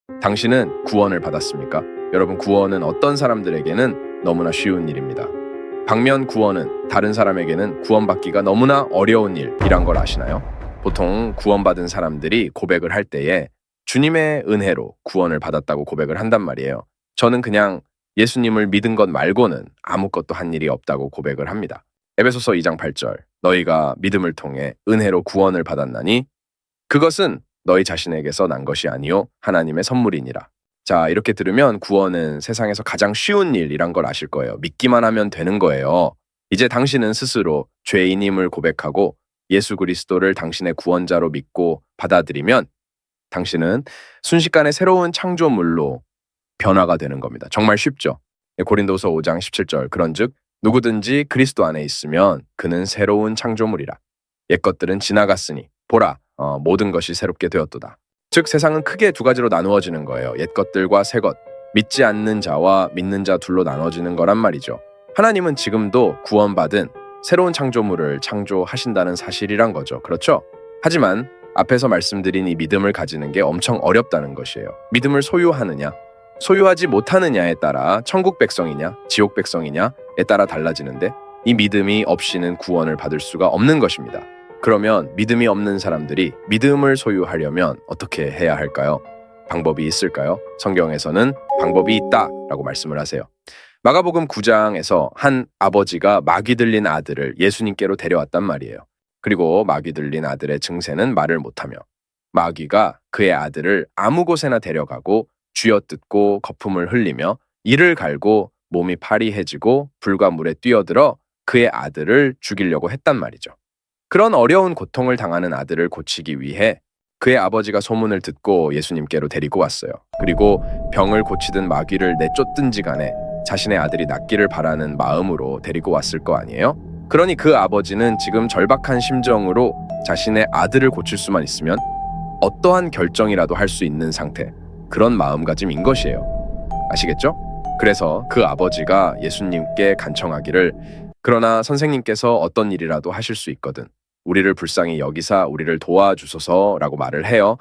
당신은 구원을 받았습니까? 여러분, 구원은 어떤 사람들에게는 너무나 쉬운 일입니다. 반면 구원은 다른 사람에게는 구원받기가 너무나 어려운 일이란 걸 아시나요? 보통 구원받은 사람들이 고백을 할 때에 주님의 은혜로 구원을 받았다고 고백을 한단 말이에요. 저는 그냥 예수님을 믿은 것 말고는 아무것도 한 일이 없다고 고백을 합니다. 에베소서 2장 8절, 너희가 믿음을 통해 은혜로 구원을 받았나니 그것은 너희 자신에게서 난 것이 아니요 하나님의 선물이니라. 자, 이렇게 들으면 구원은 세상에서 가장 쉬운 일이란 걸 아실 거예요. 믿기만 하면 되는 거예요. 이제 당신은 스스로 죄인임을 고백하고 예수 그리스도를 당신의 구원자로 믿고 받아들이면 당신은 순식간에 새로운 창조물로 변화가 되는 겁니다. 정말 쉽죠? 고린도서 5장 17절, 그런즉 누구든지 그리스도 안에 있으면 그는 새로운 창조물이라. 옛 것들은 지나갔으니 보라, 모든 것이 새롭게 되었도다. 즉 세상은 크게 두 가지로 나누어지는 거예요. 옛 것들과 새 것, 믿지 않는 자와 믿는 자 둘로 나눠지는 거란 말이죠. 하나님은 지금도 구원받은 새로운 창조물을 창조하신다는 사실이란 거죠. 그렇죠? 하지만 앞에서 말씀드린 이 믿음을 가지는 게 엄청 어렵다는 것이에요. 믿음을 소유하느냐, 소유하지 못하느냐에 따라 천국 백성이냐, 지옥 백성이냐에 따라 달라지는데 이 믿음이 없이는 구원을 받을 수가 없는 것입니다. 그러면 믿음이 없는 사람들이 믿음을 소유하려면 어떻게 해야 할까요? 방법이 있을까요? 성경에서는 방법이 있다라고 말씀을 하세요. 마가복음 9장에서 한 아버지가 마귀 들린 아들을 예수님께로 데려왔단 말이에요. 그리고 마귀 들린 아들의 증세는 말을 못하며 마귀가 그의 아들을 아무 곳에나 데려가고 쥐어뜯고 거품을 흘리며 이를 갈고 몸이 파리해지고 불과 물에 뛰어들어 그의 아들을 죽이려고 했단 말이죠. 그런 어려운 고통을 당하는 아들을 고치기 위해 그의 아버지가 소문을 듣고 예수님께로 데리고 왔어요. 그리고 병을 고치든 마귀를 내쫓든지 간에 자신의 아들이 낫기를 바라는 마음으로 데리고 왔을 거 아니에요? 그러니 그 아버지는 지금 절박한 심정으로 자신의 아들을 고칠 수만 있으면 어떠한 결정이라도 할 수 있는 상태, 그런 마음가짐인 것이에요. 아시겠죠? 그래서 그 아버지가 예수님께 간청하기를, 그러나 선생님께서 어떤 일이라도 하실 수 있거든 우리를 불쌍히 여기사 우리를 도와주소서라고 말을 해요.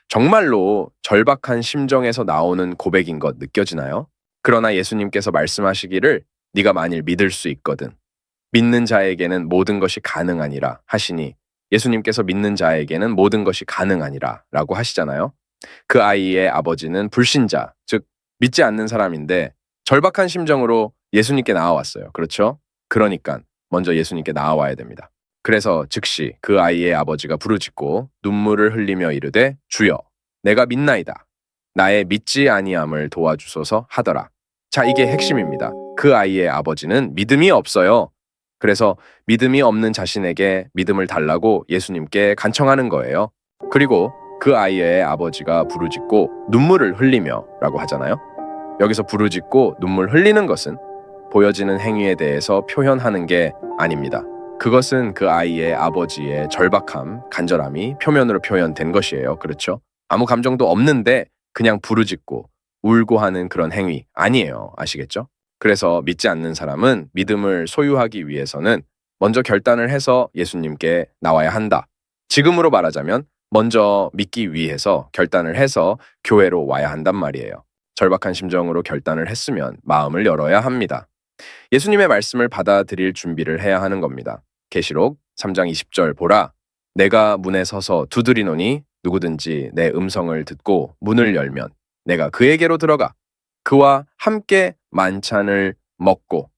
정말로 절박한 심정에서 나오는 고백인 것 느껴지나요? 그러나 예수님께서 말씀하시기를 네가 만일 믿을 수 있거든 믿는 자에게는 모든 것이 가능하니라 하시니, 예수님께서 믿는 자에게는 모든 것이 가능하니라 라고 하시잖아요. 그 아이의 아버지는 불신자, 즉 믿지 않는 사람인데 절박한 심정으로 예수님께 나와왔어요. 그렇죠? 그러니까 먼저 예수님께 나와야 됩니다. 그래서 즉시 그 아이의 아버지가 부르짖고 눈물을 흘리며 이르되 주여 내가 믿나이다. 나의 믿지 아니함을 도와주소서 하더라. 자, 이게 핵심입니다. 그 아이의 아버지는 믿음이 없어요. 그래서 믿음이 없는 자신에게 믿음을 달라고 예수님께 간청하는 거예요. 그리고 그 아이의 아버지가 부르짖고 눈물을 흘리며 라고 하잖아요. 여기서 부르짖고 눈물 흘리는 것은 보여지는 행위에 대해서 표현하는 게 아닙니다. 그것은 그 아이의 아버지의 절박함, 간절함이 표면으로 표현된 것이에요. 그렇죠? 아무 감정도 없는데 그냥 부르짖고 울고 하는 그런 행위 아니에요. 아시겠죠? 그래서 믿지 않는 사람은 믿음을 소유하기 위해서는 먼저 결단을 해서 예수님께 나와야 한다. 지금으로 말하자면 먼저 믿기 위해서 결단을 해서 교회로 와야 한단 말이에요. 절박한 심정으로 결단을 했으면 마음을 열어야 합니다. 예수님의 말씀을 받아들일 준비를 해야 하는 겁니다. 계시록 3장 20절 보라, 내가 문에 서서 두드리노니 누구든지 내 음성을 듣고 문을 열면 내가 그에게로 들어가 그와 함께 만찬을 먹고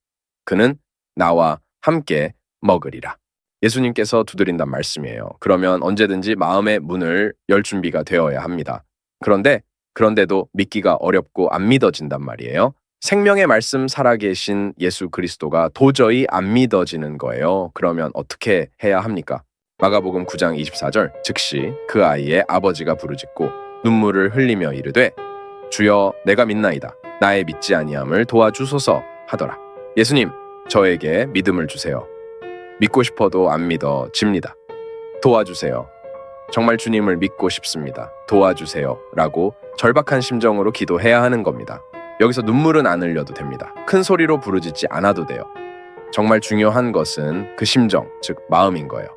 그는 나와 함께 먹으리라. 예수님께서 두드린단 말씀이에요. 그러면 언제든지 마음의 문을 열 준비가 되어야 합니다. 그런데도 믿기가 어렵고 안 믿어진단 말이에요. 생명의 말씀 살아계신 예수 그리스도가 도저히 안 믿어지는 거예요. 그러면 어떻게 해야 합니까? 마가복음 9장 24절, 즉시 그 아이의 아버지가 부르짖고 눈물을 흘리며 이르되 주여 내가 믿나이다. 나의 믿지 아니함을 도와주소서 하더라. 예수님, 저에게 믿음을 주세요. 믿고 싶어도 안 믿어집니다. 도와주세요. 정말 주님을 믿고 싶습니다. 도와주세요. 라고 절박한 심정으로 기도해야 하는 겁니다. 여기서 눈물은 안 흘려도 됩니다. 큰 소리로 부르짖지 않아도 돼요. 정말 중요한 것은 그 심정, 즉 마음인 거예요.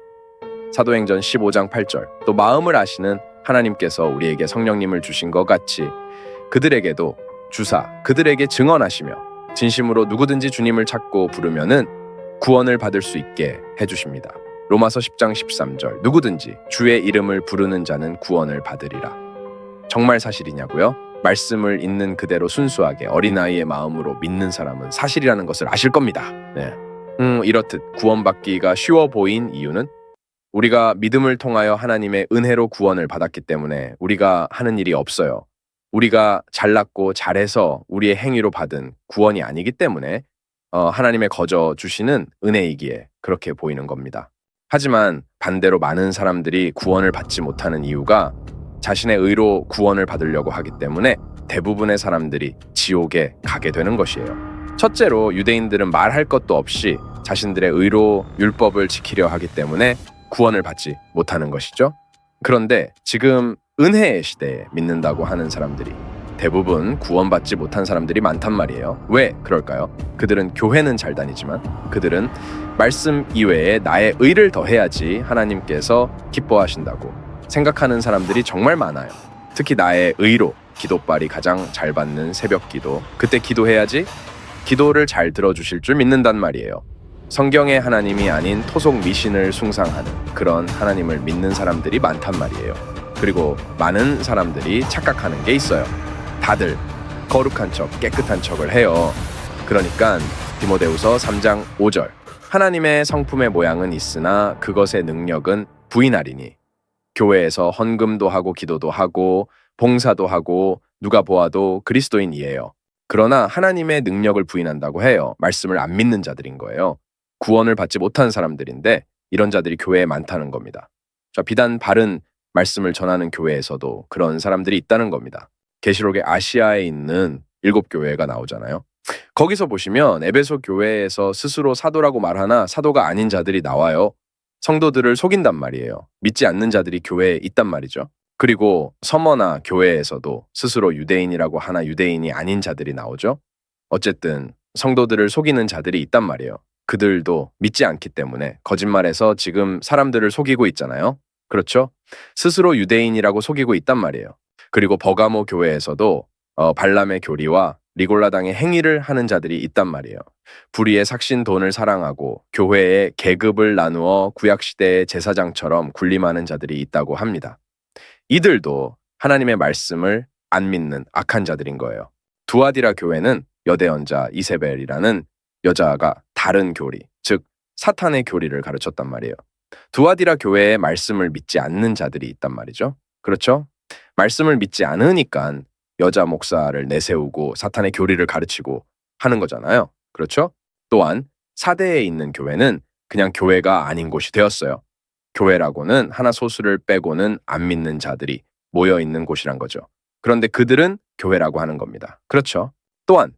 사도행전 15장 8절, 또 마음을 아시는 하나님께서 우리에게 성령님을 주신 것 같이 그들에게도 주사 그들에게 증언하시며 진심으로 누구든지 주님을 찾고 부르면은 구원을 받을 수 있게 해주십니다. 로마서 10장 13절 누구든지 주의 이름을 부르는 자는 구원을 받으리라. 정말 사실이냐고요? 말씀을 있는 그대로 순수하게 어린아이의 마음으로 믿는 사람은 사실이라는 것을 아실 겁니다. 네. 이렇듯 구원받기가 쉬워 보인 이유는 우리가 믿음을 통하여 하나님의 은혜로 구원을 받았기 때문에 우리가 하는 일이 없어요. 우리가 잘났고 잘해서 우리의 행위로 받은 구원이 아니기 때문에 하나님의 거저 주시는 은혜이기에 그렇게 보이는 겁니다. 하지만 반대로 많은 사람들이 구원을 받지 못하는 이유가 자신의 의로 구원을 받으려고 하기 때문에 대부분의 사람들이 지옥에 가게 되는 것이에요. 첫째로 유대인들은 말할 것도 없이 자신들의 의로 율법을 지키려 하기 때문에 구원을 받지 못하는 것이죠. 그런데 지금 은혜의 시대에 믿는다고 하는 사람들이 대부분 구원받지 못한 사람들이 많단 말이에요. 왜 그럴까요? 그들은 교회는 잘 다니지만 그들은 말씀 이외에 나의 의를 더해야지 하나님께서 기뻐하신다고 생각하는 사람들이 정말 많아요. 특히 나의 의로 기도빨이 가장 잘 받는 새벽 기도, 그때 기도해야지 기도를 잘 들어주실 줄 믿는단 말이에요. 성경의 하나님이 아닌 토속 미신을 숭상하는 그런 하나님을 믿는 사람들이 많단 말이에요. 그리고 많은 사람들이 착각하는 게 있어요. 다들 거룩한 척, 깨끗한 척을 해요. 그러니까 디모데후서 3장 5절 하나님의 성품의 모양은 있으나 그것의 능력은 부인하리니 교회에서 헌금도 하고 기도도 하고 봉사도 하고 누가 보아도 그리스도인이에요. 그러나 하나님의 능력을 부인한다고 해요. 말씀을 안 믿는 자들인 거예요. 구원을 받지 못한 사람들인데 이런 자들이 교회에 많다는 겁니다. 자, 비단 바른 말씀을 전하는 교회에서도 그런 사람들이 있다는 겁니다. 계시록의 아시아에 있는 7교회가 나오잖아요. 거기서 보시면 에베소 교회에서 스스로 사도라고 말하나 사도가 아닌 자들이 나와요. 성도들을 속인단 말이에요. 믿지 않는 자들이 교회에 있단 말이죠. 그리고 서머나 교회에서도 스스로 유대인이라고 하나 유대인이 아닌 자들이 나오죠. 어쨌든 성도들을 속이는 자들이 있단 말이에요. 그들도 믿지 않기 때문에 거짓말해서 지금 사람들을 속이고 있잖아요. 그렇죠? 스스로 유대인이라고 속이고 있단 말이에요. 그리고 버가모 교회에서도 발람의 교리와 리골라당의 행위를 하는 자들이 있단 말이에요. 불의의 삭신 돈을 사랑하고 교회에 계급을 나누어 구약시대의 제사장처럼 군림하는 자들이 있다고 합니다. 이들도 하나님의 말씀을 안 믿는 악한 자들인 거예요. 두아디라 교회는 여대언자 이세벨이라는 여자가 다른 교리, 즉 사탄의 교리를 가르쳤단 말이에요. 두아디라 교회의 말씀을 믿지 않는 자들이 있단 말이죠. 그렇죠? 말씀을 믿지 않으니까 여자 목사를 내세우고 사탄의 교리를 가르치고 하는 거잖아요. 그렇죠? 또한 사대에 있는 교회는 그냥 교회가 아닌 곳이 되었어요. 교회라고는 하나 소수를 빼고는 안 믿는 자들이 모여 있는 곳이란 거죠. 그런데 그들은 교회라고 하는 겁니다. 그렇죠? 또한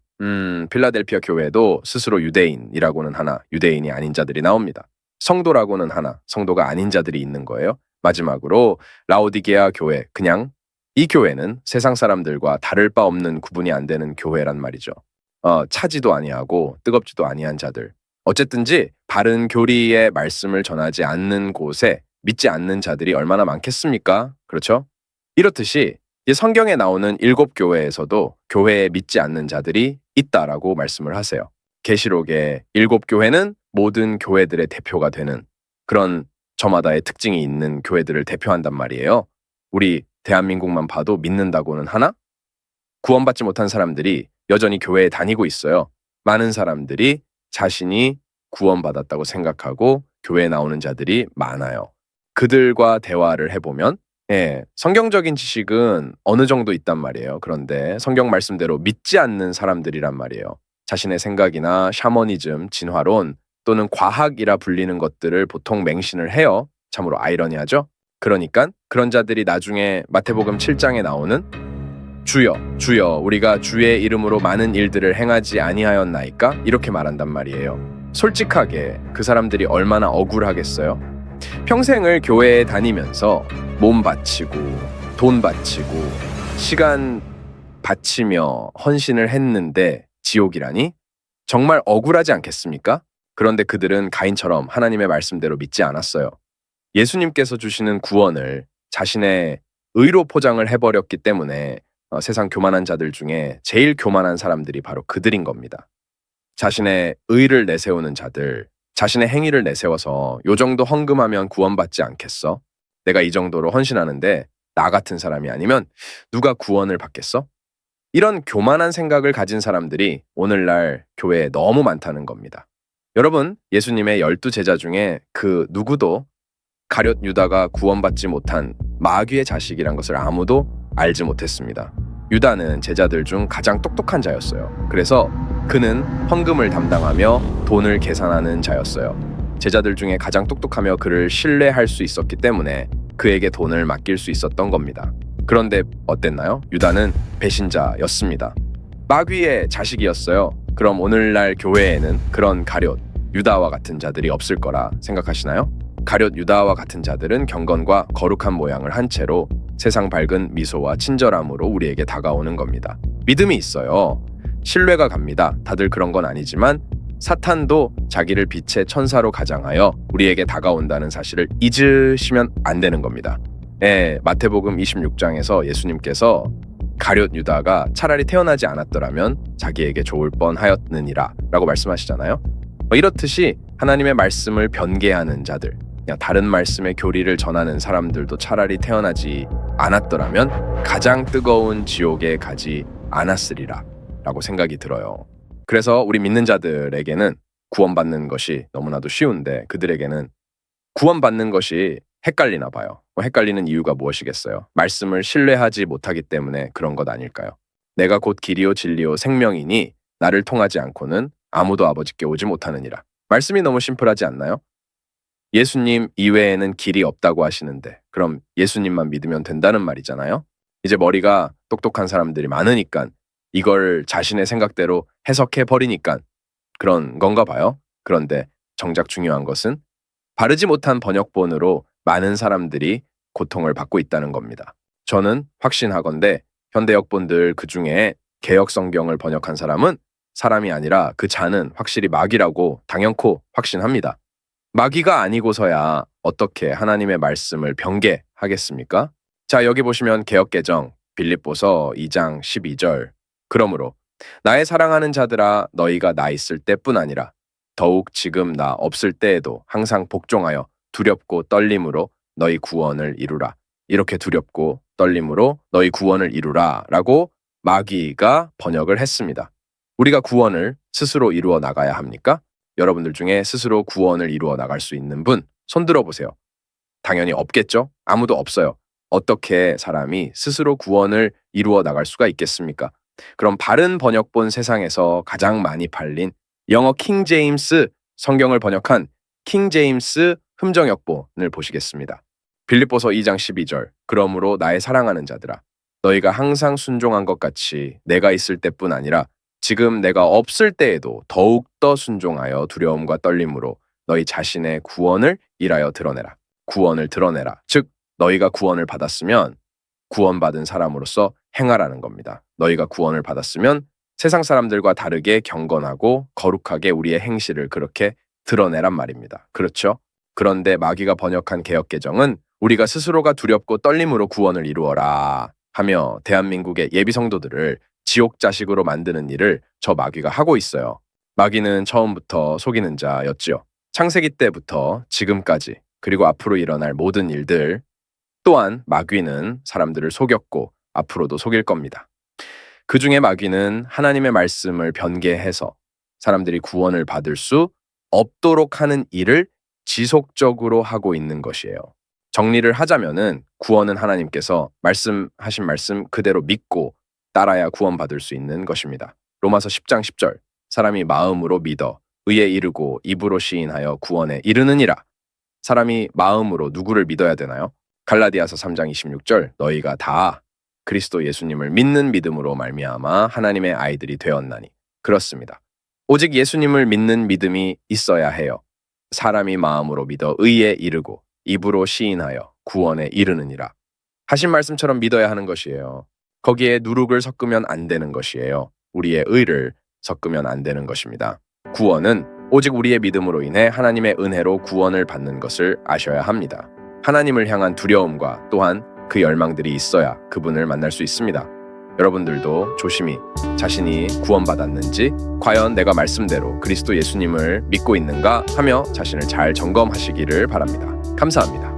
필라델피아 교회도 스스로 유대인이라고는 하나 유대인이 아닌 자들이 나옵니다. 성도라고는 하나 성도가 아닌 자들이 있는 거예요. 마지막으로 라오디게아 교회, 그냥 이 교회는 세상 사람들과 다를 바 없는 구분이 안 되는 교회란 말이죠. 차지도 아니하고 뜨겁지도 아니한 자들. 어쨌든지 바른 교리의 말씀을 전하지 않는 곳에 믿지 않는 자들이 얼마나 많겠습니까? 그렇죠? 이렇듯이 성경에 나오는 7교회에서도 교회에 믿지 않는 자들이 있다라고 말씀을 하세요. 계시록의 7교회는 모든 교회들의 대표가 되는 그런 저마다의 특징이 있는 교회들을 대표한단 말이에요. 우리 대한민국만 봐도 믿는다고는 하나? 구원받지 못한 사람들이 여전히 교회에 다니고 있어요. 많은 사람들이 자신이 구원받았다고 생각하고 교회에 나오는 자들이 많아요. 그들과 대화를 해보면 성경적인 지식은 어느 정도 있단 말이에요. 그런데 성경 말씀대로 믿지 않는 사람들이란 말이에요. 자신의 생각이나 샤머니즘, 진화론 또는 과학이라 불리는 것들을 보통 맹신을 해요. 참으로 아이러니하죠? 그러니까 그런 자들이 나중에 마태복음 7장에 나오는 주여, 주여, 우리가 주의 이름으로 많은 일들을 행하지 아니하였나이까? 이렇게 말한단 말이에요. 솔직하게 그 사람들이 얼마나 억울하겠어요? 평생을 교회에 다니면서 몸 바치고 돈 바치고 시간 바치며 헌신을 했는데 지옥이라니? 정말 억울하지 않겠습니까? 그런데 그들은 가인처럼 하나님의 말씀대로 믿지 않았어요. 예수님께서 주시는 구원을 자신의 의로 포장을 해버렸기 때문에 세상 교만한 자들 중에 제일 교만한 사람들이 바로 그들인 겁니다. 자신의 의를 내세우는 자들, 자신의 행위를 내세워서 요 정도 헌금하면 구원받지 않겠어? 내가 이 정도로 헌신하는데 나 같은 사람이 아니면 누가 구원을 받겠어? 이런 교만한 생각을 가진 사람들이 오늘날 교회에 너무 많다는 겁니다. 여러분, 예수님의 12 제자 중에 그 누구도 가룟 유다가 구원받지 못한 마귀의 자식이란 것을 아무도 알지 못했습니다. 유다는 제자들 중 가장 똑똑한 자였어요. 그래서 그는 헌금을 담당하며 돈을 계산하는 자였어요. 제자들 중에 가장 똑똑하며 그를 신뢰할 수 있었기 때문에 그에게 돈을 맡길 수 있었던 겁니다. 그런데 어땠나요? 유다는 배신자였습니다. 마귀의 자식이었어요. 그럼 오늘날 교회에는 그런 가룟 유다와 같은 자들이 없을 거라 생각하시나요? 가룟 유다와 같은 자들은 경건과 거룩한 모양을 한 채로 세상 밝은 미소와 친절함으로 우리에게 다가오는 겁니다. 믿음이 있어요. 신뢰가 갑니다. 다들 그런 건 아니지만 사탄도 자기를 빛의 천사로 가장하여 우리에게 다가온다는 사실을 잊으시면 안 되는 겁니다. 마태복음 26장에서 예수님께서 가룟 유다가 차라리 태어나지 않았더라면 자기에게 좋을 뻔하였느니라 라고 말씀하시잖아요. 이렇듯이 하나님의 말씀을 변개하는 자들, 그냥 다른 말씀의 교리를 전하는 사람들도 차라리 태어나지 않았더라면 가장 뜨거운 지옥에 가지 않았으리라 라고 생각이 들어요. 그래서 우리 믿는 자들에게는 구원받는 것이 너무나도 쉬운데 그들에게는 구원받는 것이 헷갈리나 봐요. 헷갈리는 이유가 무엇이겠어요? 말씀을 신뢰하지 못하기 때문에 그런 것 아닐까요? 내가 곧 길이요 진리요 생명이니 나를 통하지 않고는 아무도 아버지께 오지 못하느니라. 말씀이 너무 심플하지 않나요? 예수님 이외에는 길이 없다고 하시는데 그럼 예수님만 믿으면 된다는 말이잖아요. 이제 머리가 똑똑한 사람들이 많으니까 이걸 자신의 생각대로 해석해 버리니까 그런 건가 봐요. 그런데 정작 중요한 것은 바르지 못한 번역본으로 많은 사람들이 고통을 받고 있다는 겁니다. 저는 확신하건대 현대역본들 그중에 개역성경을 번역한 사람은 사람이 아니라 그 자는 확실히 마귀라고 당연코 확신합니다. 마귀가 아니고서야 어떻게 하나님의 말씀을 변개하겠습니까? 자, 여기 보시면 개역개정 빌립보서 2장 12절 그러므로 나의 사랑하는 자들아 너희가 나 있을 때뿐 아니라 더욱 지금 나 없을 때에도 항상 복종하여 두렵고 떨림으로 너희 구원을 이루라. 이렇게 두렵고 떨림으로 너희 구원을 이루라 라고 마귀가 번역을 했습니다. 우리가 구원을 스스로 이루어 나가야 합니까? 여러분들 중에 스스로 구원을 이루어 나갈 수 있는 분 손 들어보세요. 당연히 없겠죠? 아무도 없어요. 어떻게 사람이 스스로 구원을 이루어 나갈 수가 있겠습니까? 그럼 바른 번역본 세상에서 가장 많이 팔린 영어 킹 제임스 성경을 번역한 킹 제임스 흠정역본을 보시겠습니다. 빌립보서 2장 12절 그러므로 나의 사랑하는 자들아 너희가 항상 순종한 것 같이 내가 있을 때뿐 아니라 지금 내가 없을 때에도 더욱더 순종하여 두려움과 떨림으로 너희 자신의 구원을 일하여 드러내라. 구원을 드러내라. 즉 너희가 구원을 받았으면 구원받은 사람으로서 행하라는 겁니다. 너희가 구원을 받았으면 세상 사람들과 다르게 경건하고 거룩하게 우리의 행실을 그렇게 드러내란 말입니다. 그렇죠? 그런데 마귀가 번역한 개역개정은 우리가 스스로가 두렵고 떨림으로 구원을 이루어라 하며 대한민국의 예비 성도들을 지옥 자식으로 만드는 일을 저 마귀가 하고 있어요. 마귀는 처음부터 속이는 자였지요. 창세기 때부터 지금까지 그리고 앞으로 일어날 모든 일들 또한 마귀는 사람들을 속였고 앞으로도 속일 겁니다. 그 중에 마귀는 하나님의 말씀을 변개해서 사람들이 구원을 받을 수 없도록 하는 일을 지속적으로 하고 있는 것이에요. 정리를 하자면은 구원은 하나님께서 말씀하신 말씀 그대로 믿고 따라야 구원받을 수 있는 것입니다. 로마서 10장 10절 사람이 마음으로 믿어 의에 이르고 입으로 시인하여 구원에 이르느니라. 사람이 마음으로 누구를 믿어야 되나요? 갈라디아서 3장 26절 너희가 다 그리스도 예수님을 믿는 믿음으로 말미암아 하나님의 아이들이 되었나니. 그렇습니다. 오직 예수님을 믿는 믿음이 있어야 해요. 사람이 마음으로 믿어 의에 이르고 입으로 시인하여 구원에 이르느니라. 하신 말씀처럼 믿어야 하는 것이에요. 거기에 누룩을 섞으면 안 되는 것이에요. 우리의 의를 섞으면 안 되는 것입니다. 구원은 오직 우리의 믿음으로 인해 하나님의 은혜로 구원을 받는 것을 아셔야 합니다. 하나님을 향한 두려움과 또한 그 열망들이 있어야 그분을 만날 수 있습니다. 여러분들도 조심히 자신이 구원받았는지, 과연 내가 말씀대로 그리스도 예수님을 믿고 있는가 하며 자신을 잘 점검하시기를 바랍니다. 감사합니다.